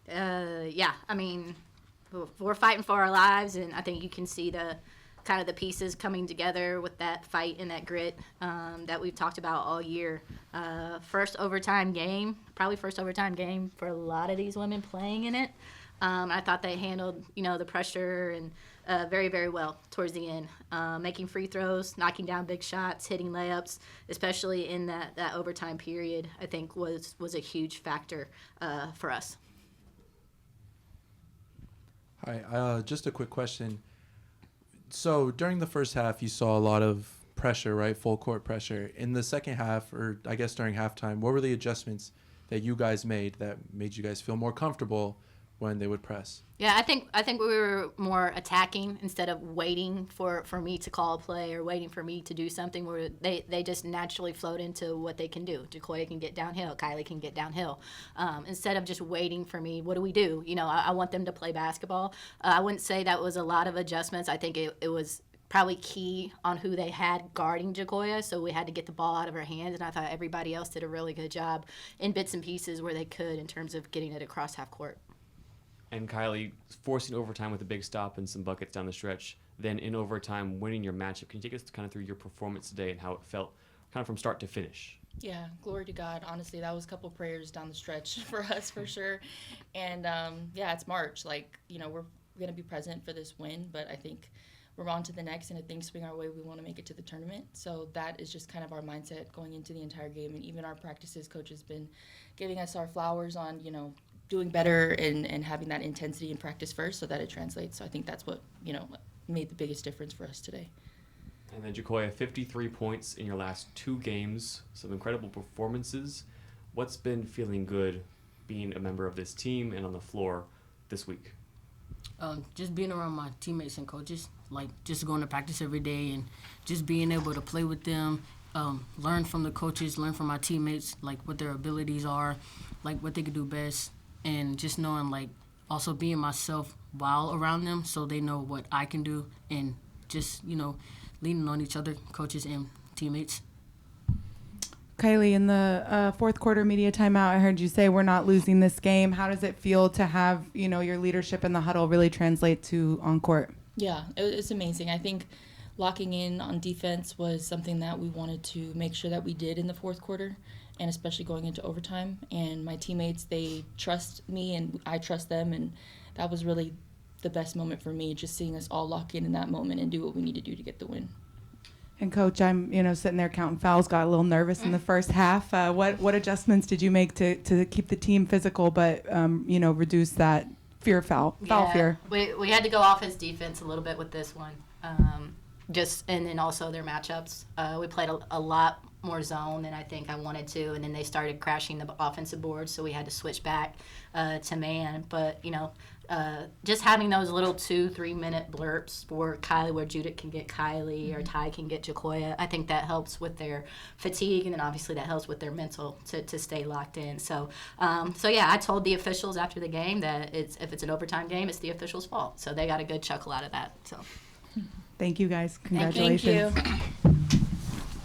Yeah, I mean, we're fighting for our lives, and I think you can see the kind of the pieces coming together with that fight and that grit that we've talked about all year. First overtime game for a lot of these women playing in it. I thought they handled, the pressure and very, very well towards the end, making free throws, knocking down big shots, hitting layups, especially in that overtime period. I think was a huge factor for us. Hi, just a quick question. So during the first half, you saw a lot of pressure, right? Full court pressure. In the second half, or I guess during halftime, what were the adjustments that you guys made that made you guys feel more comfortable when they would press? Yeah, I think we were more attacking instead of waiting for me to call a play or waiting for me to do something, where they just naturally flowed into what they can do. Jacoya can get downhill. Kylie can get downhill. Instead of just waiting for me, what do we do? I want them to play basketball. I wouldn't say that was a lot of adjustments. I think it was probably key on who they had guarding Jacoya, so we had to get the ball out of her hands, and I thought everybody else did a really good job in bits and pieces where they could in terms of getting it across half court. And Kylie forcing overtime with a big stop and some buckets down the stretch. Then in overtime, winning your matchup. Can you take us kind of through your performance today and how it felt kind of from start to finish? Yeah, glory to God. Honestly, that was a couple prayers down the stretch for us for sure. And it's March. We're going to be present for this win, but I think we're on to the next, and if things swing our way, we want to make it to the tournament. So that is just kind of our mindset going into the entire game. And even our practices, coach has been giving us our flowers on, doing better and having that intensity in practice first so that it translates. So I think that's what, made the biggest difference for us today. And then Jacoya, 53 points in your last 2 games, some incredible performances. What's been feeling good being a member of this team and on the floor this week? Just being around my teammates and coaches, just going to practice every day and just being able to play with them, learn from the coaches, learn from my teammates, what their abilities are, what they could do best. And just knowing, also being myself while around them so they know what I can do, and just, leaning on each other, coaches and teammates. Kylie, in the fourth quarter media timeout, I heard you say we're not losing this game. How does it feel to have, your leadership in the huddle really translate to on court? Yeah, it's amazing. I think locking in on defense was something that we wanted to make sure that we did in the fourth quarter, and especially going into overtime. And my teammates, they trust me and I trust them, and that was really the best moment for me, just seeing us all lock in that moment and do what we need to do to get the win. And Coach, I'm sitting there counting fouls, got a little nervous in the first half. What adjustments did you make to keep the team physical but reduce that foul fear? We had to go offense defense a little bit with this one. And then also their matchups. We played a lot more zone than I think I wanted to, and then they started crashing the offensive board, so we had to switch back to man. But just having those little 2-3 minute blurps for Kylie, where Judith can get Kylie or Ty can get Jacoya, I think that helps with their fatigue, and then obviously that helps with their mental to stay locked in. So I told the officials after the game that if it's an overtime game, it's the officials' fault. So they got a good chuckle out of that. So thank you guys. Congratulations. Thank you.